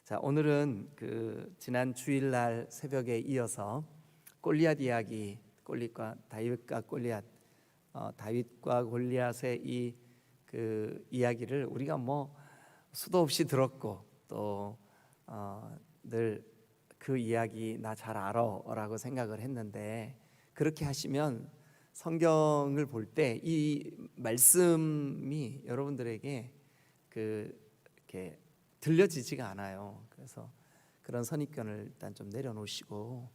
자, 오늘은 지난 주일날 새벽에 이어서 골리앗 이야기, 골리앗과 다윗과 골리앗, 다윗과 골리앗의 이 이야기를 우리가 수도 없이 들었고 또 늘 그 이야기 나 잘 알아라고 생각을 했는데, 그렇게 하시면 성경을 볼 때 이 말씀이 여러분들에게 이렇게 들려지지가 않아요. 그래서 그런 선입견을 일단 좀 내려놓으시고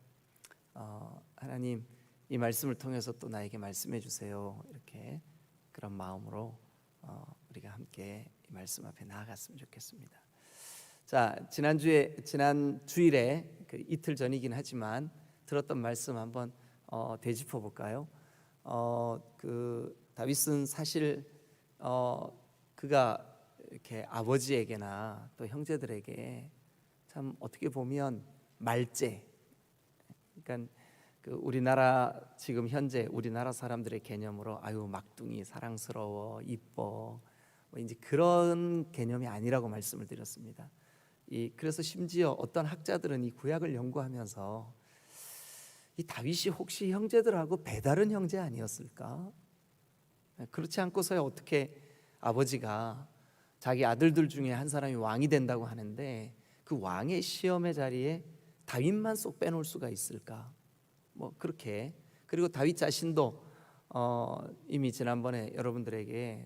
하나님 이 말씀을 통해서 또 나에게 말씀해 주세요, 이렇게 그런 마음으로 우리가 함께 이 말씀 앞에 나아갔으면 좋겠습니다. 자, 지난 주일에 이틀 전이긴 하지만 들었던 말씀 한번 되짚어 볼까요? 다윗은 사실 그가 이렇게 아버지에게나 또 형제들에게 참 어떻게 보면 말제, 그러니까 우리나라 지금 현재 우리나라 사람들의 개념으로 아유 막둥이 사랑스러워 이뻐 이제 그런 개념이 아니라고 말씀을 드렸습니다. 그래서 심지어 어떤 학자들은 이 구약을 연구하면서 이 다윗이 혹시 형제들하고 배다른 형제 아니었을까? 그렇지 않고서야 어떻게 아버지가 자기 아들들 중에 한 사람이 왕이 된다고 하는데 그 왕의 시험의 자리에 다윗만 쏙 빼놓을 수가 있을까? 그렇게. 그리고 다윗 자신도 이미 지난번에 여러분들에게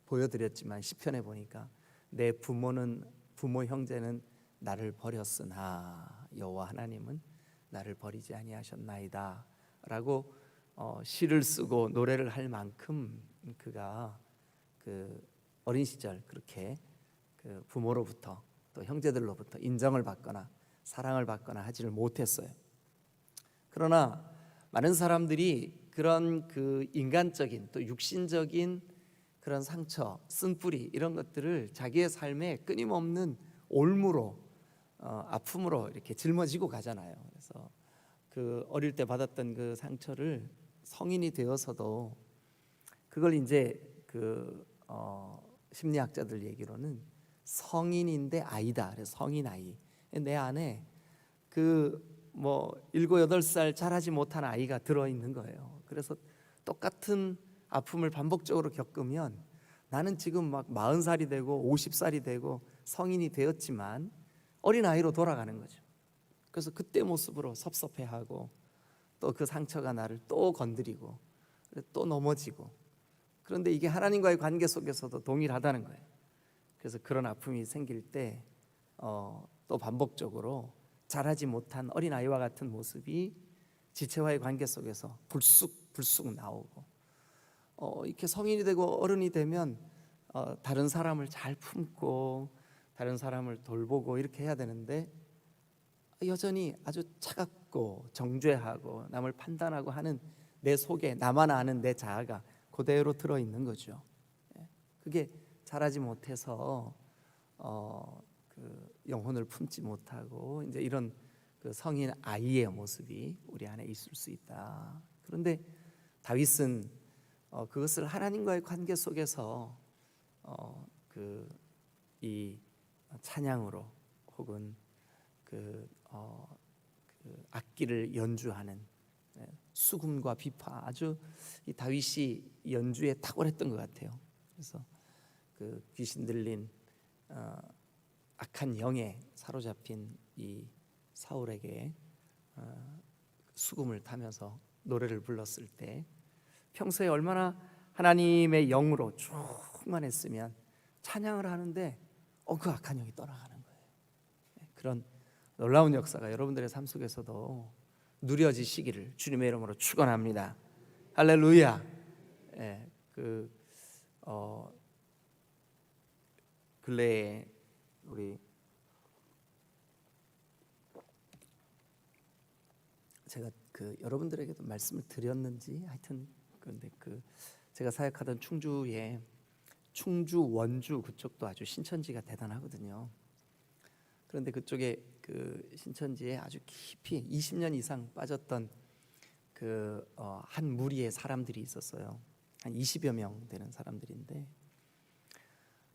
보여드렸지만 시편에 보니까 내 부모 형제는 나를 버렸으나 여호와 하나님은 나를 버리지 아니하셨나이다 라고 시를 쓰고 노래를 할 만큼 그가 어린 시절 그렇게 부모로부터 또 형제들로부터 인정을 받거나 사랑을 받거나 하지를 못했어요. 그러나 많은 사람들이 그런 인간적인 또 육신적인 그런 상처, 쓴뿌리 이런 것들을 자기의 삶에 끊임없는 올무로 아픔으로 이렇게 짊어지고 가잖아요. 그래서 어릴 때 받았던 그 상처를 성인이 되어서도 그걸 이제 심리학자들 얘기로는 성인인데 아이다. 그래서 성인 아이. 내 안에 7, 8살 자라지 못한 아이가 들어있는 거예요. 그래서 똑같은 아픔을 반복적으로 겪으면 나는 지금 40살이 되고 50살이 되고 성인이 되었지만 어린아이로 돌아가는 거죠. 그래서 그때 모습으로 섭섭해하고 또 그 상처가 나를 또 건드리고 또 넘어지고, 그런데 이게 하나님과의 관계 속에서도 동일하다는 거예요. 그래서 그런 아픔이 생길 때 또 반복적으로 자라지 못한 어린아이와 같은 모습이 지체와의 관계 속에서 불쑥 나오고 이렇게 성인이 되고 어른이 되면 다른 사람을 잘 품고 다른 사람을 돌보고 이렇게 해야 되는데 여전히 아주 차갑고 정죄하고 남을 판단하고 하는 내 속에 나만 아는 내 자아가 그대로 들어있는 거죠. 그게 자라지 못해서 영혼을 품지 못하고 이제 이런 성인 아이의 모습이 우리 안에 있을 수 있다. 그런데 다윗은 그것을 하나님과의 관계 속에서 이 찬양으로 혹은 악기를 연주하는 수금과 비파, 아주 이 다윗이 연주에 탁월했던 것 같아요. 그래서 귀신 들린 악한 영에 사로잡힌 이 사울에게 수금을 타면서 노래를 불렀을 때 평소에 얼마나 하나님의 영으로 충만했으면 찬양을 하는데 그 악한 영이 떠나가는 거예요. 그런 놀라운 역사가 여러분들의 삶 속에서도 누려지시기를 주님의 이름으로 축원합니다. 할렐루야. 근래에 우리 제가 여러분들에게도 말씀을 드렸는지 하여튼 그런데 제가 사역하던 충주 원주 그쪽도 아주 신천지가 대단하거든요. 그런데 그쪽에 신천지에 아주 깊이 20년 이상 빠졌던 한 무리의 사람들이 있었어요. 한 20여 명 되는 사람들인데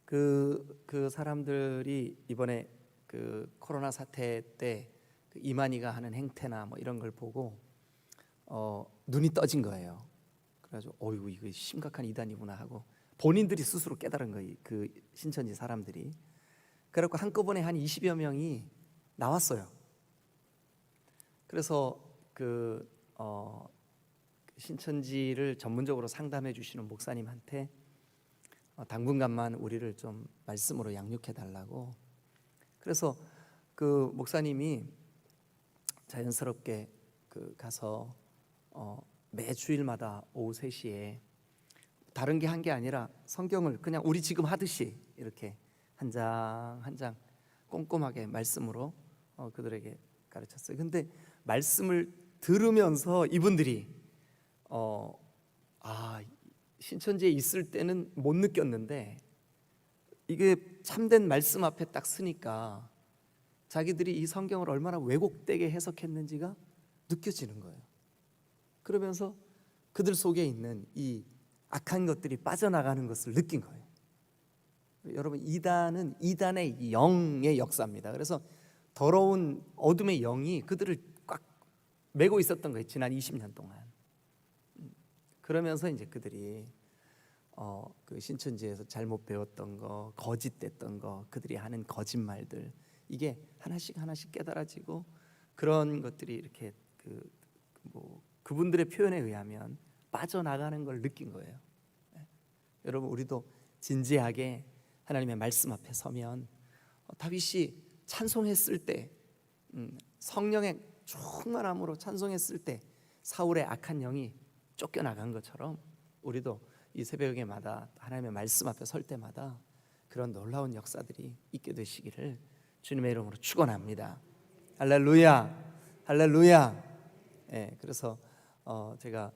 그 사람들이 이번에 그 코로나 사태 때그 이만희가 하는 행태나 뭐 이런 걸 보고 눈이 떠진 거예요. 그래가지고 어이구 이거 심각한 이단이구나 하고 본인들이 스스로 깨달은 거예요. 그 신천지 사람들이. 그래갖고 한꺼번에 한 20여 명이 나왔어요. 그래서 신천지를 전문적으로 상담해 주시는 목사님한테 당분간만 우리를 좀 말씀으로 양육해 달라고. 그래서 그 목사님이 자연스럽게 가서 매 주일마다 오후 3시에 다른 게 한 게 아니라 성경을 그냥 우리 지금 하듯이 이렇게 한 장 한 장 꼼꼼하게 말씀으로 그들에게 가르쳤어요. 근데 말씀을 들으면서 이분들이 신천지에 있을 때는 못 느꼈는데 이게 참된 말씀 앞에 딱 서니까 자기들이 이 성경을 얼마나 왜곡되게 해석했는지가 느껴지는 거예요. 그러면서 그들 속에 있는 이 악한 것들이 빠져나가는 것을 느낀 거예요. 여러분, 이단은 이단의 영의 역사입니다. 그래서 더러운 어둠의 영이 그들을 꽉 메고 있었던 거예요. 지난 20년 동안. 그러면서 이제 그들이 그 신천지에서 잘못 배웠던 거, 거짓됐던 거, 그들이 하는 거짓말들, 이게 하나씩 하나씩 깨달아지고 그런 것들이 이렇게 그분들의 표현에 의하면 빠져나가는 걸 느낀 거예요. 여러분, 우리도 진지하게 하나님의 말씀 앞에 서면 다윗이 찬송했을 때, 성령의 충만함으로 찬송했을 때 사울의 악한 영이 쫓겨나간 것처럼 우리도 이 새벽에마다 하나님의 말씀 앞에 설 때마다 그런 놀라운 역사들이 있게 되시기를 주님의 이름으로 축원합니다. 할렐루야, 할렐루야. 그래서 제가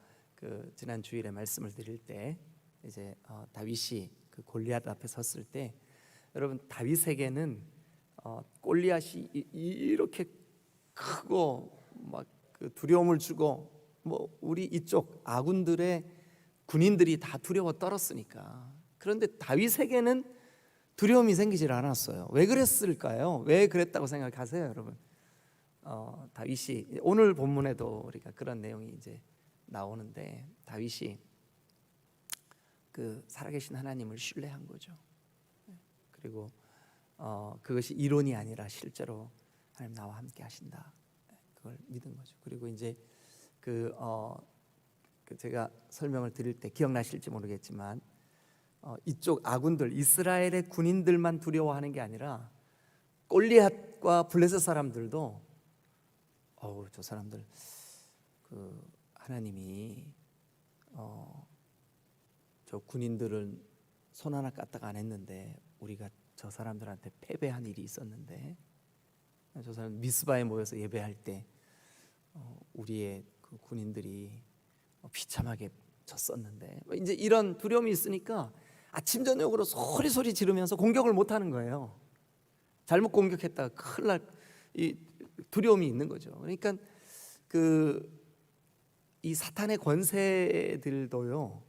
지난 주일에 말씀을 드릴 때 이제 다윗이 그 골리앗 앞에 섰을 때, 여러분, 다윗에게는 골리앗이 이렇게 크고 막 그 두려움을 주고 뭐 우리 이쪽 아군들의 군인들이 다 두려워 떨었으니까. 그런데 다윗에게는 두려움이 생기질 않았어요. 왜 그랬을까요? 왜 그랬다고 생각하세요, 여러분? 다윗이 오늘 본문에도 우리가 그런 내용이 이제 나오는데, 다윗이 그 살아계신 하나님을 신뢰한 거죠. 그리고 그것이 이론이 아니라 실제로 하나님 나와 함께 하신다, 그걸 믿은 거죠. 그리고 이제 제가 설명을 드릴 때 기억나실지 모르겠지만 이쪽 아군들, 이스라엘의 군인들만 두려워하는 게 아니라 골리앗과 블레셋 사람들도 저 사람들 하나님이 저 군인들은 손 하나 까딱 안 했는데 우리가 저 사람들한테 패배한 일이 있었는데, 저 사람 미스바에 모여서 예배할 때 우리의 그 군인들이 비참하게 졌었는데, 이제 이런 두려움이 있으니까 아침 저녁으로 소리 지르면서 공격을 못 하는 거예요. 잘못 공격했다가 큰일 날 이 두려움이 있는 거죠. 그러니까 이 사탄의 권세들도요,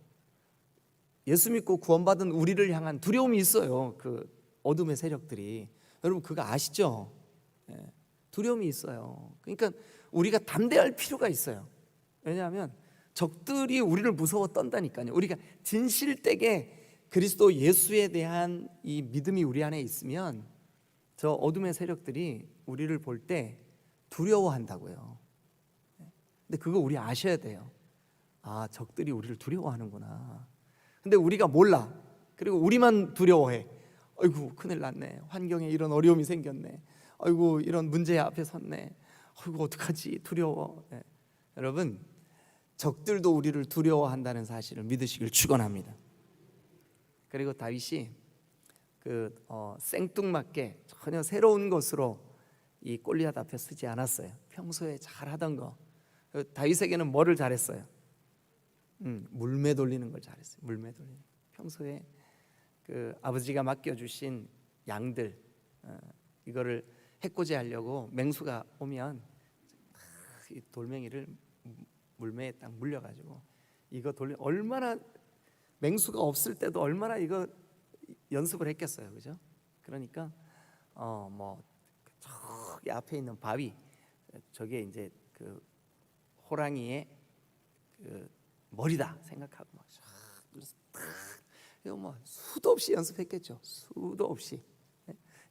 예수 믿고 구원받은 우리를 향한 두려움이 있어요. 그 어둠의 세력들이. 여러분, 그거 아시죠? 두려움이 있어요. 그러니까 우리가 담대할 필요가 있어요. 왜냐하면 적들이 우리를 무서워 떤다니까요. 우리가 진실되게 그리스도 예수에 대한 이 믿음이 우리 안에 있으면 저 어둠의 세력들이 우리를 볼 때 두려워한다고요. 근데 그거 우리 아셔야 돼요. 적들이 우리를 두려워하는구나. 근데 우리가 몰라. 그리고 우리만 두려워해. 아이고, 큰일 났네. 환경에 이런 어려움이 생겼네. 아이고, 이런 문제 앞에 섰네. 아이고, 어떡하지? 두려워. 여러분, 적들도 우리를 두려워한다는 사실을 믿으시길 축원합니다. 그리고 다윗이 생뚱맞게 전혀 새로운 것으로 이 골리앗 앞에 서지 않았어요. 평소에 잘하던 거. 다윗에게는 뭐를 잘했어요? 물매 돌리는 걸 잘했어요. 물매 돌리는. 평소에 그 아버지가 맡겨주신 양들, 이거를 해코지 하려고 맹수가 오면 이 돌멩이를 물매에 딱 물려가지고 이거 얼마나, 맹수가 없을 때도 얼마나 이거 연습을 했겠어요, 그죠? 그러니까 저기 앞에 있는 바위, 저게 이제 그 호랑이의 그 머리다 생각하고 막 이거 뭐 수도 없이 연습했겠죠. 수도 없이.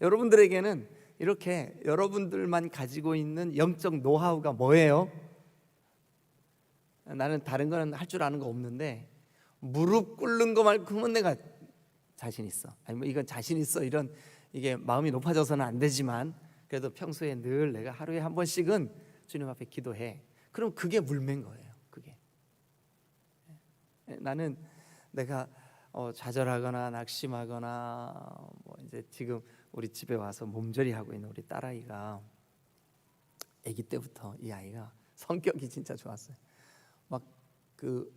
여러분들에게는 이렇게 여러분들만 가지고 있는 영적 노하우가 뭐예요? 나는 다른 거는 할 줄 아는 거 없는데 무릎 꿇는 거 말고는 내가 자신 있어. 아니 뭐 이건 자신 있어 이런 이게 마음이 높아져서는 안 되지만 그래도 평소에 늘 내가 하루에 한 번씩은 주님 앞에 기도해. 그럼 그게 물매인 거예요. 그게. 나는 내가 좌절하거나 낙심하거나 뭐 이제 지금 우리 집에 와서 몸조리 하고 있는 우리 딸아이가 아기 때부터 이 아이가 성격이 진짜 좋았어요. 막 그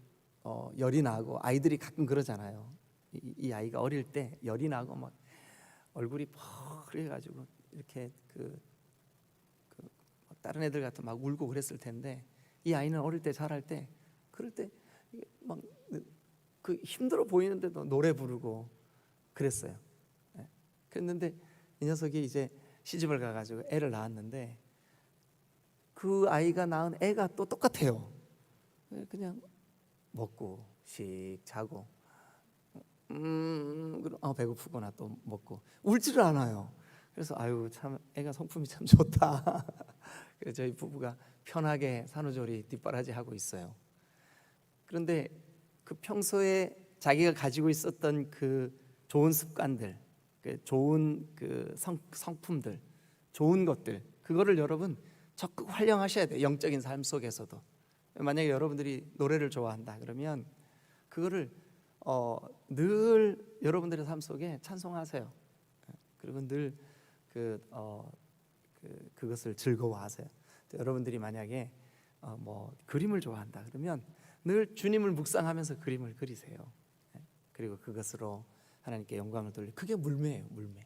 열이 나고 아이들이 가끔 그러잖아요. 이 아이가 어릴 때 열이 나고 막 얼굴이 퍽그래가지고 이렇게 그 다른 애들 같은 막 울고 그랬을 텐데 이 아이는 어릴 때 자랄 때 그럴 때 막 그 힘들어 보이는데도 노래 부르고 그랬어요. 그랬는데 이 녀석이 이제 시집을 가가지고 애를 낳았는데 그 아이가 낳은 애가 또 똑같아요. 그냥 먹고 씩 자고 배고프거나 또 먹고 울지를 않아요. 그래서 아유 참 애가 성품이 참 좋다. 그래서 저희 부부가 편하게 산후조리 뒷바라지 하고 있어요. 그런데 그 평소에 자기가 가지고 있었던 그 좋은 습관들, 그 좋은 그 성품들, 좋은 것들 그거를 여러분 적극 활용하셔야 돼요. 영적인 삶 속에서도. 만약에 여러분들이 노래를 좋아한다 그러면 그거를 늘 여러분들의 삶 속에 찬송하세요. 그리고 늘 그것을 즐거워하세요. 여러분들이 만약에 뭐 그림을 좋아한다 그러면 늘 주님을 묵상하면서 그림을 그리세요. 그리고 그것으로 하나님께 영광을 돌리고 그게 물매예요. 물매.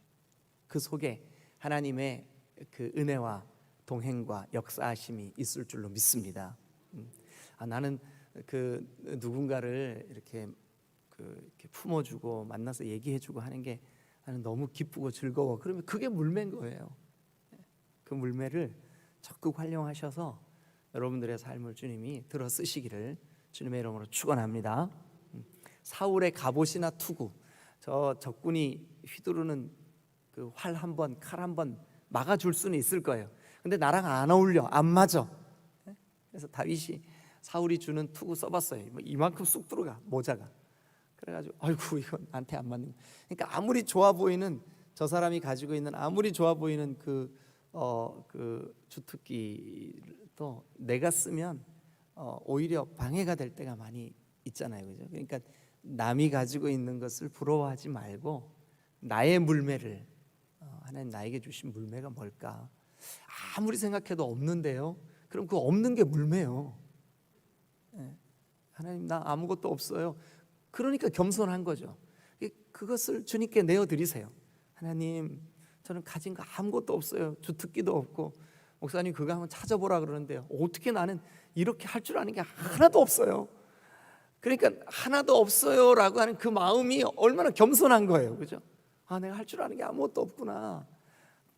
그 속에 하나님의 그 은혜와 동행과 역사하심이 있을 줄로 믿습니다. 나는 그 누군가를 이렇게 이렇게 품어주고 만나서 얘기해주고 하는 게 나는 너무 기쁘고 즐거워. 그러면 그게 물매인 거예요. 그 물매를 적극 활용하셔서 여러분들의 삶을 주님이 들어 쓰시기를 주님의 이름으로 축원합니다. 사울의 갑옷이나 투구, 저 적군이 휘두르는 그 활 한 번, 칼 한 번 막아줄 수는 있을 거예요. 근데 나랑 안 어울려, 안 맞아. 그래서 다윗이 사울이 주는 투구 써봤어요. 이만큼 쑥 들어가 모자가. 그래가지고 아이고 이건 나한테 안 맞는. 그러니까 아무리 좋아 보이는 저 사람이 가지고 있는 아무리 좋아 보이는 그 주특기도 내가 쓰면 오히려 방해가 될 때가 많이 있잖아요, 그죠? 그러니까 남이 가지고 있는 것을 부러워하지 말고 나의 물매를 하나님 나에게 주신 물매가 뭘까? 아무리 생각해도 없는데요. 그럼 그 없는 게 물매요. 하나님 나 아무것도 없어요. 그러니까 겸손한 거죠. 그것을 주님께 내어드리세요. 하나님 저는 가진 거 아무것도 없어요. 주특기도 없고 목사님 그거 한번 찾아보라 그러는데요. 어떻게 나는 이렇게 할 줄 아는 게 하나도 없어요. 그러니까 하나도 없어요라고 하는 그 마음이 얼마나 겸손한 거예요, 그죠? 내가 할 줄 아는 게 아무것도 없구나.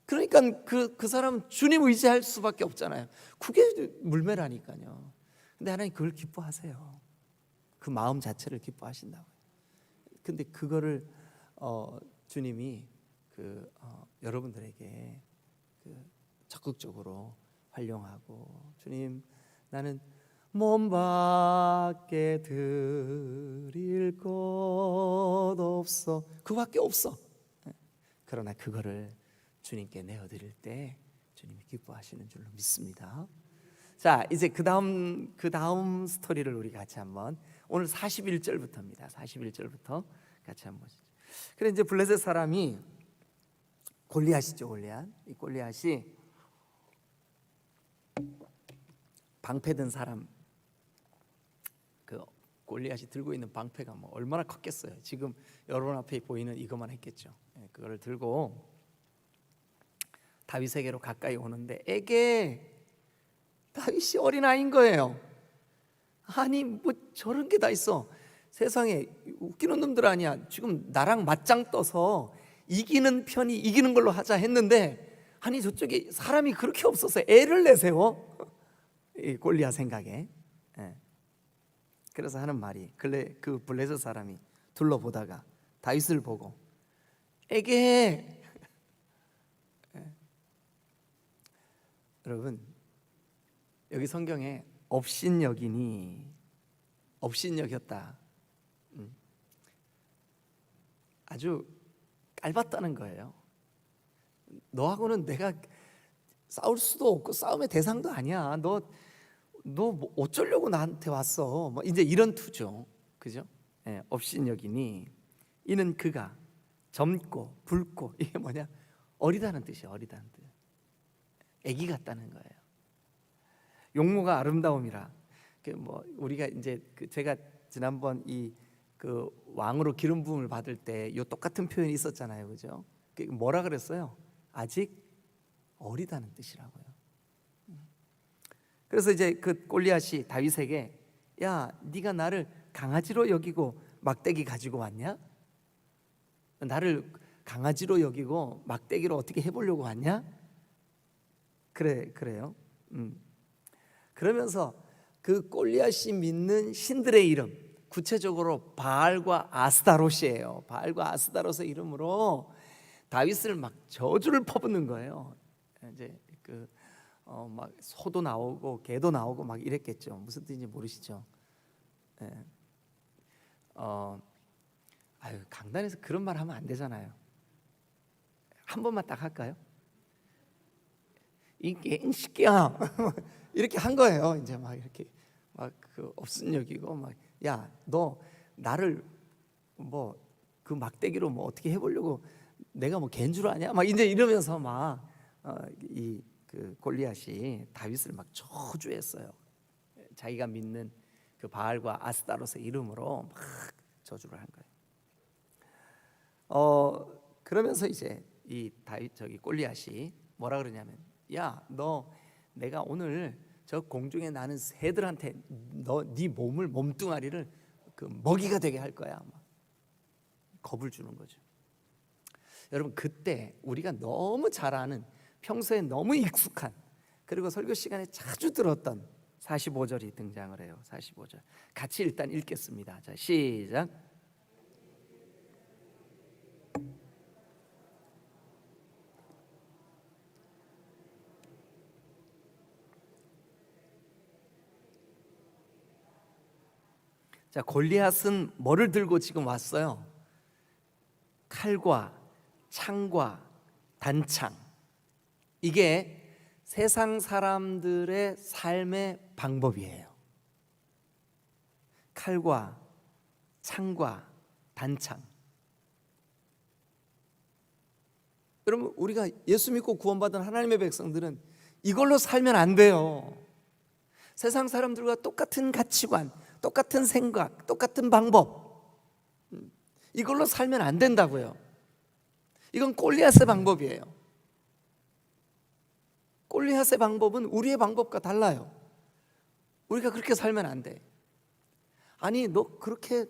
그러니까 그 사람은 주님 의지할 수밖에 없잖아요. 그게 물매라니까요. 근데 하나님 그걸 기뻐하세요. 그 마음 자체를 기뻐하신다고요. 근데 그거를 주님이 여러분들에게 적극적으로 활용하고 주님 나는 몸 밖에 드릴 것 없어 그밖에 없어. 그러나 그거를 주님께 내어드릴 때 주님이 기뻐하시는 줄로 믿습니다. 자 이제 그 다음 스토리를 우리 같이 한번 오늘 41절부터입니다. 41절부터 같이 한번 보시죠. 그래 이제 블레셋 사람이 골리앗이죠. 골리앗. 이 골리앗이 방패 든 사람 그 골리앗이 들고 있는 방패가 뭐 얼마나 컸겠어요. 지금 여러분 앞에 보이는 이것만 했겠죠. 그거를 들고 다윗에게로 가까이 오는데 다윗이 어린아이인 거예요. 아니 뭐 저런 게 다 있어. 세상에 웃기는 놈들 아니야. 지금 나랑 맞짱 떠서 이기는 편이 이기는 걸로 하자 했는데 아니 저쪽에 사람이 그렇게 없어서 애를 내세워? 이 골리앗 생각에. 예. 그래서 하는 말이, 근래 그 블레셋 사람이 둘러보다가 다윗을 보고 에게. 예. 여러분, 여기 성경에 업신여기니, 업신여겼다, 아주 깔봤다는 거예요. 너하고는 내가 싸울 수도 없고 싸움의 대상도 아니야. 너 뭐 어쩌려고 나한테 왔어? 뭐 이제 이런 투죠, 그죠? 예, 업신여기니 이는 그가 젊고 붉고, 이게 뭐냐? 어리다는 뜻이에요. 어리다는 뜻. 아기 같다는 거예요. 용모가 아름다움이라. 뭐 우리가 이제 제가 지난번 이 그 왕으로 기름 부음을 받을 때 요 똑같은 표현이 있었잖아요, 그죠? 뭐라 그랬어요? 아직 어리다는 뜻이라고요. 그래서 이제 그 골리앗이 다윗에게, 야, 네가 나를 강아지로 여기고 막대기 가지고 왔냐? 나를 강아지로 여기고 막대기로 어떻게 해보려고 왔냐? 그래요. 그러면서 그 골리앗이 믿는 신들의 이름, 구체적으로 바알과 아스다롯이에요. 바알과 아스다롯의 이름으로 다윗을 막 저주를 퍼붓는 거예요. 이제 막 소도 나오고 개도 나오고 막 이랬겠죠. 무슨 뜻인지 모르시죠? 예. 강단에서 그런 말 하면 안 되잖아요. 한 번만 딱 할까요? 이 개인식이야 이렇게 한 거예요. 이제 막 이렇게 막 그 업신여기고 막, 야, 너 나를 뭐 그 막대기로 뭐 어떻게 해보려고, 내가 뭐 개인 줄 아냐? 막 이제 이러면서 막 이 그 골리앗이 다윗을 막 저주했어요. 자기가 믿는 그 바알과 아스타롯의 이름으로 막 저주를 한 거예요. 그러면서 이제 이 다윗, 저기 골리앗이 뭐라 그러냐면, 야, 너 내가 오늘 저 공중에 나는 새들한테 네 몸을, 몸뚱아리를 그 먹이가 되게 할 거야. 막 겁을 주는 거죠. 여러분, 그때 우리가 너무 잘 아는, 평소에 너무 익숙한, 그리고 설교 시간에 자주 들었던 45절이 등장을 해요. 45절 같이 일단 읽겠습니다. 자, 시작. 자, 골리앗은 뭐를 들고 지금 왔어요? 칼과 창과 단창. 이게 세상 사람들의 삶의 방법이에요. 칼과 창과 단창. 여러분, 우리가 예수 믿고 구원받은 하나님의 백성들은 이걸로 살면 안 돼요. 세상 사람들과 똑같은 가치관, 똑같은 생각, 똑같은 방법, 이걸로 살면 안 된다고요. 이건 골리앗의 방법이에요. 골리앗의 방법은 우리의 방법과 달라요. 우리가 그렇게 살면 안 돼. 아니, 너 그렇게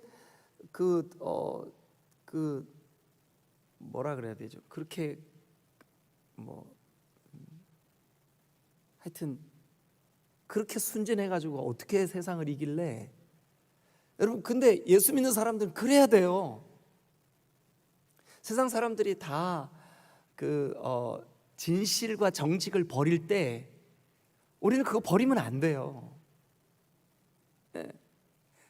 뭐라 그래야 되죠? 그렇게 하여튼 그렇게 순진해가지고 어떻게 세상을 이길래? 여러분, 근데 예수 믿는 사람들은 그래야 돼요. 세상 사람들이 다 진실과 정직을 버릴 때 우리는 그거 버리면 안 돼요.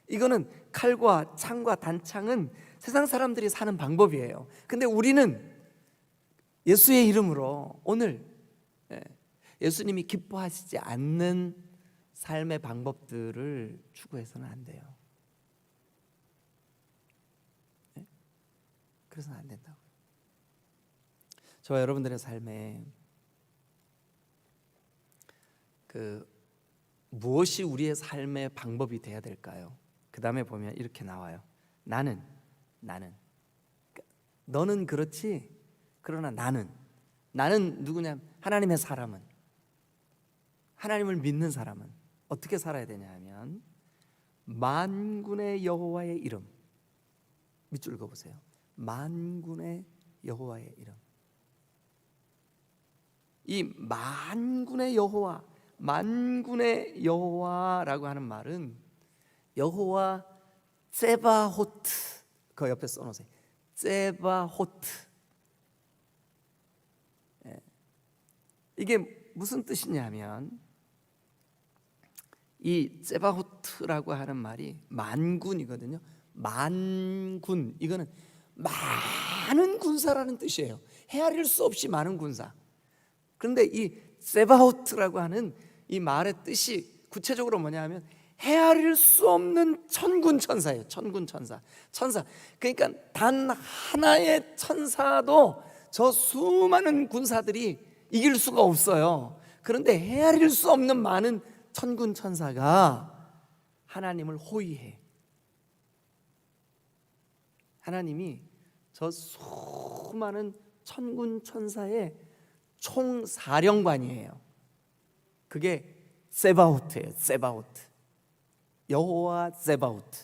이거는 칼과 창과 단창은 세상 사람들이 사는 방법이에요. 근데 우리는 예수의 이름으로 오늘 예수님이 기뻐하시지 않는 삶의 방법들을 추구해서는 안 돼요. 그래서는 안 된다고요. 저와 여러분들의 삶에 무엇이 우리의 삶의 방법이 돼야 될까요? 그 다음에 보면 이렇게 나와요. 나는 너는 그렇지, 그러나 나는 누구냐? 하나님의 사람은, 하나님을 믿는 사람은 어떻게 살아야 되냐 하면 만군의 여호와의 이름, 밑줄 그어보세요. 만군의 여호와의 이름. 이 만군의 여호와, 만군의 여호와라고 하는 말은 여호와 ጼ바호트, 그 옆에 써놓으세요. ጼ바호트. 이게 무슨 뜻이냐면 이 ጼ바호트라고 하는 말이 만군이거든요. 만군, 이거는 많은 군사라는 뜻이에요. 헤아릴 수 없이 많은 군사. 그런데 이 ጼ바호트라고 하는 이 말의 뜻이 구체적으로 뭐냐면 헤아릴 수 없는 천군 천사예요. 천군 천사. 천사. 그러니까 단 하나의 천사도 저 수많은 군사들이 이길 수가 없어요. 그런데 헤아릴 수 없는 많은 천군 천사가 하나님을 호위해. 하나님이 저 수많은 천군 천사의 총사령관이에요. 그게 ጼ바호트예요. ጼ바호트. 여호와 ጼ바호트.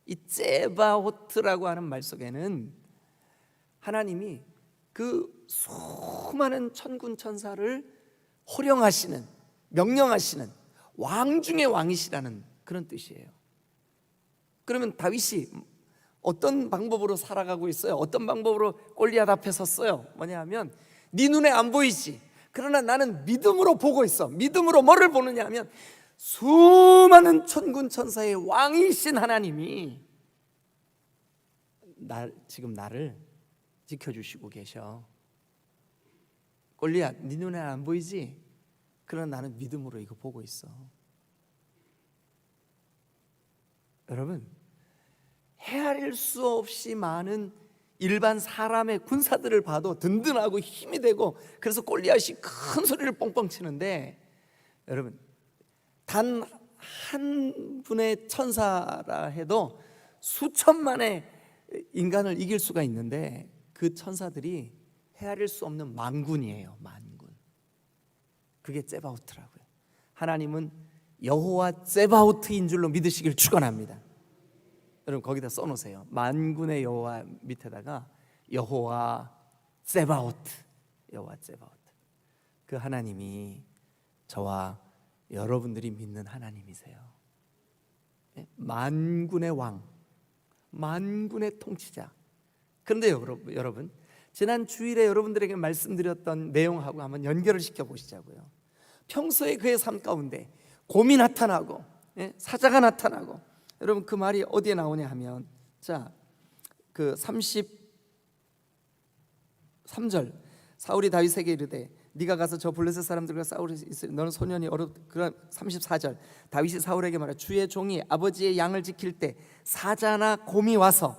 이 ጼ바호트라고 하는 말 속에는 하나님이 그 수많은 천군 천사를 호령하시는, 명령하시는 왕 중의 왕이시라는 그런 뜻이에요. 그러면 다윗이 어떤 방법으로 살아가고 있어요? 어떤 방법으로 골리앗 앞에 섰어요? 뭐냐면 네 눈에 안 보이지, 그러나 나는 믿음으로 보고 있어. 믿음으로 뭐를 보느냐 하면 수많은 천군 천사의 왕이신 하나님이 지금 나를 지켜주시고 계셔. 골리앗, 네 눈에 안 보이지? 그러나 나는 믿음으로 이거 보고 있어. 여러분, 헤아릴 수 없이 많은 일반 사람의 군사들을 봐도 든든하고 힘이 되고, 그래서 골리앗이 큰 소리를 뻥뻥 치는데, 여러분, 단 한 분의 천사라 해도 수천만의 인간을 이길 수가 있는데 그 천사들이 헤아릴 수 없는 만군이에요. 만군. 그게 ጼ바호트라고요. 하나님은 여호와 ጼ바호트인 줄로 믿으시길 축원합니다. 여러분 거기다 써놓으세요. 만군의 여호와 밑에다가 여호와 ጼ바호트. 여호와 ጼ바호트. 그 하나님이 저와 여러분들이 믿는 하나님이세요. 만군의 왕, 만군의 통치자. 그런데 여러분, 지난 주일에 여러분들에게 말씀드렸던 내용하고 한번 연결을 시켜 보시자고요. 평소에 그의 삶 가운데 곰이 나타나고 사자가 나타나고, 여러분 그 말이 어디에 나오냐 하면, 자, 그 33절, 사울이 다윗에게 이르되 네가 가서 저 블레셋 사람들과 싸우리 있으리 너는 소년이 어렵. 34절, 다윗이 사울에게 말하 주의 종이 아버지의 양을 지킬 때 사자나 곰이 와서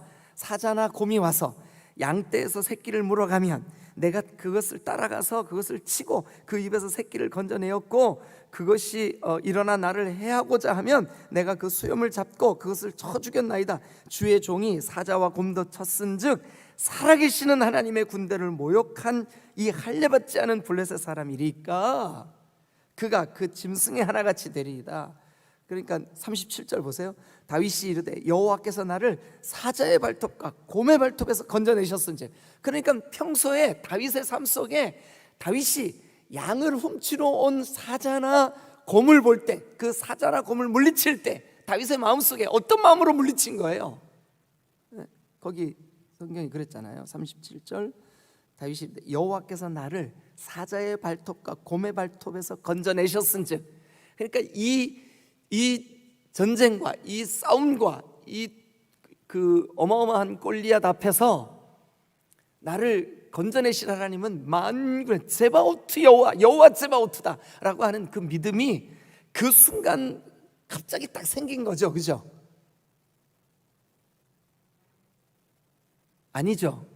양떼에서 새끼를 물어가면 내가 그것을 따라가서 그것을 치고 그 입에서 새끼를 건져내었고, 그것이 일어나 나를 해하고자 하면 내가 그 수염을 잡고 그것을 쳐 죽였나이다. 주의 종이 사자와 곰도 쳤은즉 살아계시는 하나님의 군대를 모욕한 이 할례받지 않은 블레셋 사람이리까 그가 그 짐승의 하나같이 되리이다. 그러니까 37절 보세요. 다윗이 이르되 여호와께서 나를 사자의 발톱과 곰의 발톱에서 건져내셨은즉. 그러니까 평소에 다윗의 삶 속에 다윗이 양을 훔치러 온 사자나 곰을 볼 때, 그 사자나 곰을 물리칠 때 다윗의 마음속에 어떤 마음으로 물리친 거예요? 거기 성경이 그랬잖아요. 37절, 다윗이 여호와께서 나를 사자의 발톱과 곰의 발톱에서 건져내셨은즉. 그러니까 이 전쟁과 이 싸움과 그 어마어마한 골리앗 앞에서 나를 건져내실 하나님은 만군의 ጼ바오트 여호와 ጼ바오트다라고 하는 그 믿음이 그 순간 갑자기 딱 생긴 거죠. 그죠? 아니죠?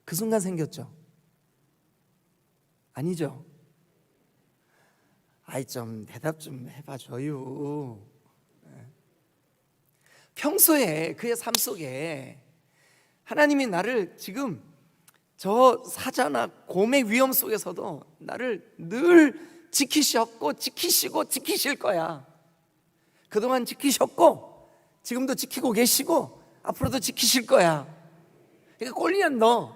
그 순간 생겼죠? 아니죠? 아이 좀 대답 좀 해봐줘요. 평소에 그의 삶 속에 하나님이 나를 지금 저 사자나 곰의 위험 속에서도 나를 늘 지키시고 지키실 거야. 그동안 지키셨고 지금도 지키고 계시고 앞으로도 지키실 거야. 그러니까 골리앗 너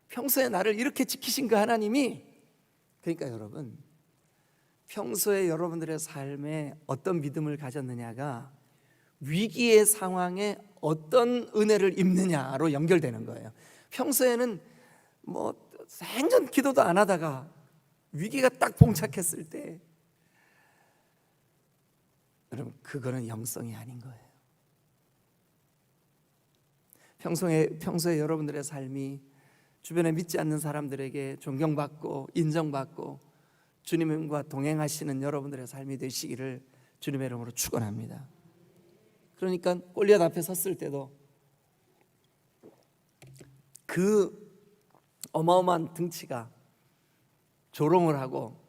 평소에 나를 이렇게 지키신 그 하나님이, 그러니까 여러분, 평소에 여러분들의 삶에 어떤 믿음을 가졌느냐가 위기의 상황에 어떤 은혜를 입느냐로 연결되는 거예요. 평소에는 뭐 생전 기도도 안 하다가 위기가 딱 봉착했을 때, 여러분, 그거는 영성이 아닌 거예요. 평소에 여러분들의 삶이 주변에 믿지 않는 사람들에게 존경받고 인정받고 주님과 동행하시는 여러분들의 삶이 되시기를 주님의 이름으로 축원합니다. 그러니까 골리앗 앞에 섰을 때도 그 어마어마한 등치가 조롱을 하고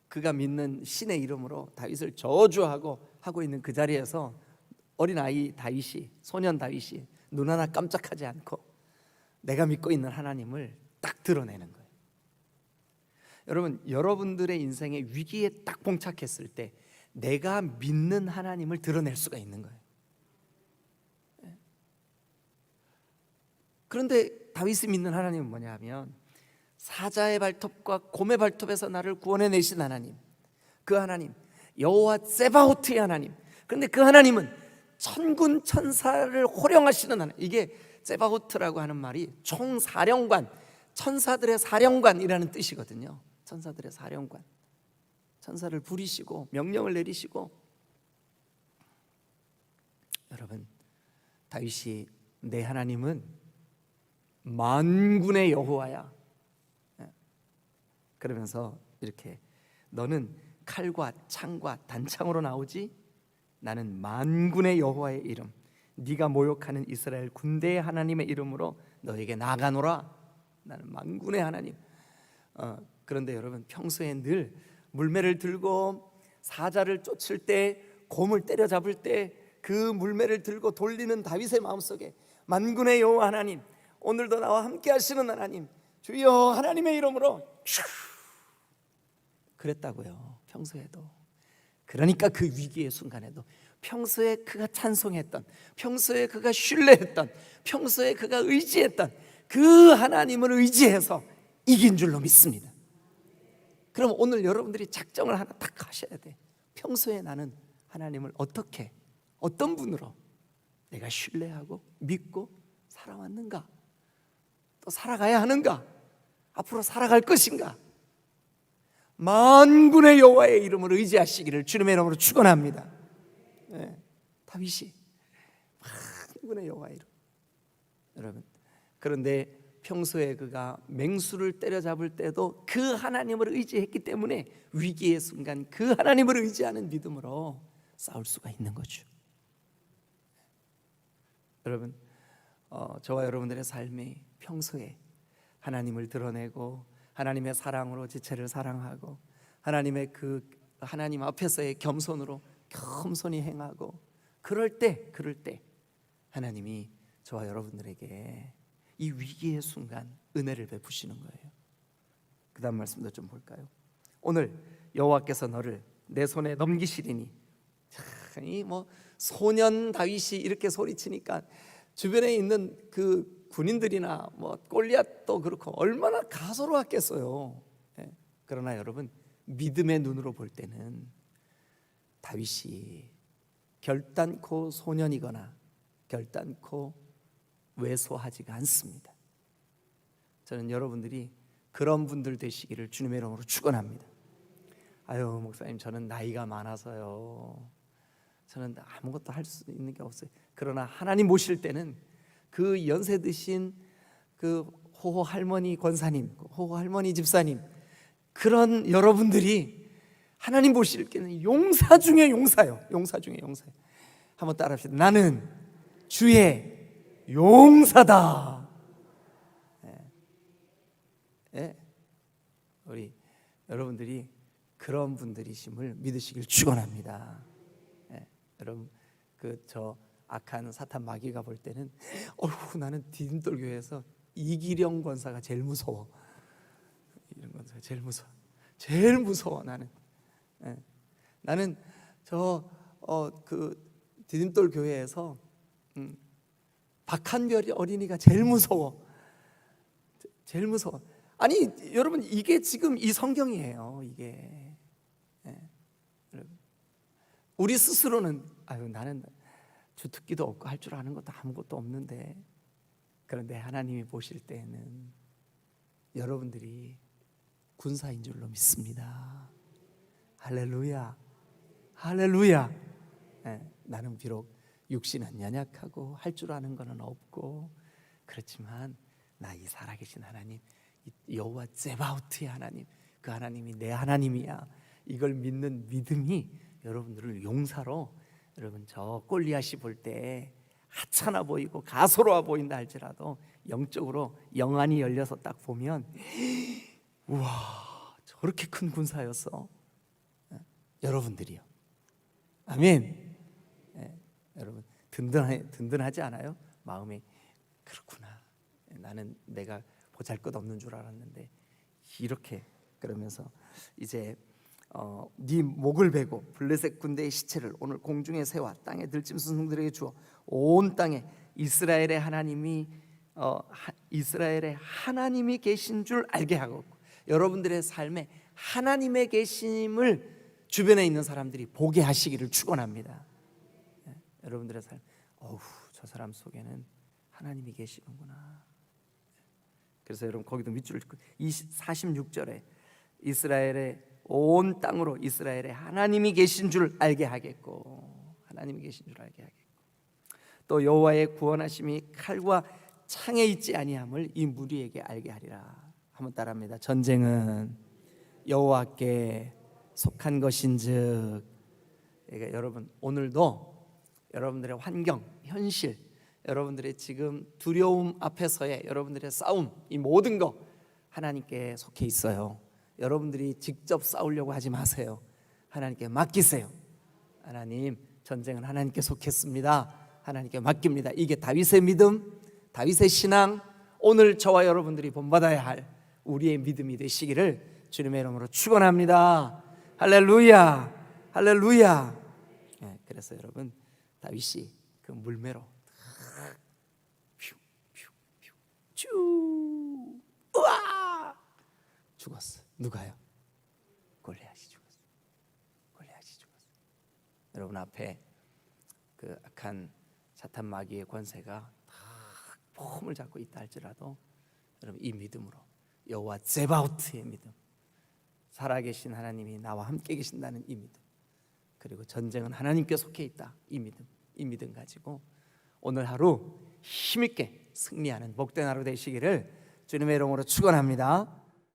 그가 믿는 신의 이름으로 다윗을 저주하고 하고 있는 그 자리에서 어린아이 다윗이, 소년 다윗이 눈 하나 깜짝하지 않고 내가 믿고 있는 하나님을 딱 드러내는 거예요. 여러분, 여러분들의 인생에 위기에 딱 봉착했을 때 내가 믿는 하나님을 드러낼 수가 있는 거예요. 그런데 다윗이 믿는 하나님은 뭐냐 하면 사자의 발톱과 곰의 발톱에서 나를 구원해내신 하나님, 그 하나님 여호와 세바오트의 하나님. 그런데 그 하나님은 천군 천사를 호령하시는 하나님. 이게 세바오트라고 하는 말이 총사령관, 천사들의 사령관이라는 뜻이거든요. 천사들의 사령관, 천사를 부리시고 명령을 내리시고. 여러분, 다윗이 내 하나님은 만군의 여호와야, 그러면서 이렇게 너는 칼과 창과 단창으로 나오지 나는 만군의 여호와의 이름, 네가 모욕하는 이스라엘 군대의 하나님의 이름으로 너에게 나가노라. 나는 만군의 하나님. 그런데 여러분, 평소에 늘 물매를 들고 사자를 쫓을 때, 곰을 때려잡을 때 그 물매를 들고 돌리는 다윗의 마음속에 만군의 여호와 하나님, 오늘도 나와 함께 하시는 하나님, 주여 하나님의 이름으로 그랬다고요. 평소에도. 그러니까 그 위기의 순간에도 평소에 그가 찬송했던, 평소에 그가 신뢰했던, 평소에 그가 의지했던 그 하나님을 의지해서 이긴 줄로 믿습니다. 그럼 오늘 여러분들이 작정을 하나 딱 하셔야 돼. 평소에 나는 하나님을 어떻게, 어떤 분으로 내가 신뢰하고 믿고 살아왔는가, 또 살아가야 하는가, 앞으로 살아갈 것인가. 만군의 여호와의 이름을 의지하시기를 주님의 이름으로 축원합니다. 다윗이 만군의 여호와의 이름. 여러분, 그런데 평소에 그가 맹수를 때려잡을 때도 그 하나님을 의지했기 때문에 위기의 순간 그 하나님을 의지하는 믿음으로 싸울 수가 있는 거죠. 여러분, 저와 여러분들의 삶이 평소에 하나님을 드러내고 하나님의 사랑으로 지체를 사랑하고 하나님의 그 하나님 앞에서의 겸손으로 겸손히 행하고 그럴 때 하나님이 저와 여러분들에게 이 위기의 순간 은혜를 베푸시는 거예요. 그 다음 말씀도 좀 볼까요? 오늘 여호와께서 너를 내 손에 넘기시리니. 이 뭐 소년 다윗이 이렇게 소리치니까 주변에 있는 그 군인들이나 뭐 골리앗도 그렇고 얼마나 가소로웠겠어요. 그러나 여러분, 믿음의 눈으로 볼 때는 다윗이 결단코 소년이거나 결단코 왜소하지가 않습니다. 저는 여러분들이 그런 분들 되시기를 주님의 이름으로 축원합니다. 아유, 목사님, 저는 나이가 많아서요, 저는 아무것도 할 수 있는 게 없어요. 그러나 하나님 모실 때는 그 연세 드신 그 호호 할머니 권사님, 호호 할머니 집사님, 그런 여러분들이 하나님 보실 때는 용사 중에 용사요. 용사 중에 용사요. 한번 따라합시다. 나는 주의 용사다. 우리 여러분들이 그런 분들이심을 믿으시길 축원합니다. 여러분, 저 악한 사탄 마귀가 볼 때는 나는 디딤돌 교회에서 이기령 권사가 제일 무서워. 이런 권사가 제일 무서워. 나는 그 디딤돌 교회에서 박한별 어린이가 제일 무서워. 제일 무서워. 아니 여러분, 이게 지금 이 성경이에요. 이게 우리 스스로는 아유 나는 주특기도 없고 할 줄 아는 것도 아무것도 없는데, 그런데 하나님이 보실 때에는 여러분들이 군사인 줄로 믿습니다. 할렐루야, 할렐루야. 나는 비록 육신은 연약하고 할 줄 아는 것은 없고, 그렇지만 나 이 살아계신 하나님, 여호와 제바오트의 하나님, 그 하나님이 내 하나님이야. 이걸 믿는 믿음이 여러분들을 용사로, 여러분 저 골리앗이 볼 때 하찮아 보이고 가소로워 보인다 할지라도 영적으로 영안이 열려서 딱 보면 우와, 저렇게 큰 군사였어. 여러분들이요. 아멘. 여러분 든든하지 않아요? 마음이 그렇구나. 나는 내가 보잘것없는 줄 알았는데 이렇게, 그러면서 이제 네 목을 베고 블레셋 군대의 시체를 오늘 공중에 세워 땅에 들짐 스승들에게 주어 온 땅에 이스라엘의 하나님이 계신 줄 알게 하고, 여러분들의 삶에 하나님의 계심을 주변에 있는 사람들이 보게 하시기를 축원합니다. 여러분들의 삶, 저 사람 속에는 하나님이 계시는구나. 그래서 여러분 거기도 밑줄을 긋고 46절에 이스라엘의 온 땅으로 이스라엘의 하나님이 계신 줄 알게 하겠고, 하나님이 계신 줄 알게 하겠고, 또 여호와의 구원하심이 칼과 창에 있지 아니함을 이 무리에게 알게 하리라. 한번 따라합니다. 전쟁은 여호와께 속한 것인즉. 그러니까 여러분 오늘도 여러분들의 환경, 현실, 여러분들의 지금 두려움 앞에서의 여러분들의 싸움, 이 모든 거 하나님께 속해 있어요. 여러분들이 직접 싸우려고 하지 마세요. 하나님께 맡기세요. 하나님, 전쟁은 하나님께 속했습니다. 하나님께 맡깁니다. 이게 다윗의 믿음, 다윗의 신앙, 오늘 저와 여러분들이 본받아야 할 우리의 믿음이 되시기를 주님의 이름으로 축원합니다. 할렐루야, 할렐루야. 그래서 여러분 다윗이 그 물매로 쭉 우와 죽었어. 누가요? 골리앗이 죽었어. 골리앗이 죽었어. 여러분 앞에 그 악한 사탄 마귀의 권세가 폼을 잡고 있다 할지라도 여러분 이 믿음으로, 여호와 제바오트의 믿음, 살아계신 하나님이 나와 함께 계신다는 이 믿음, 그리고 전쟁은 하나님께 속해 있다 이 믿음, 이 믿음 가지고 오늘 하루 힘있게 승리하는 복된 하루 되시기를 주님의 이름으로 축원합니다.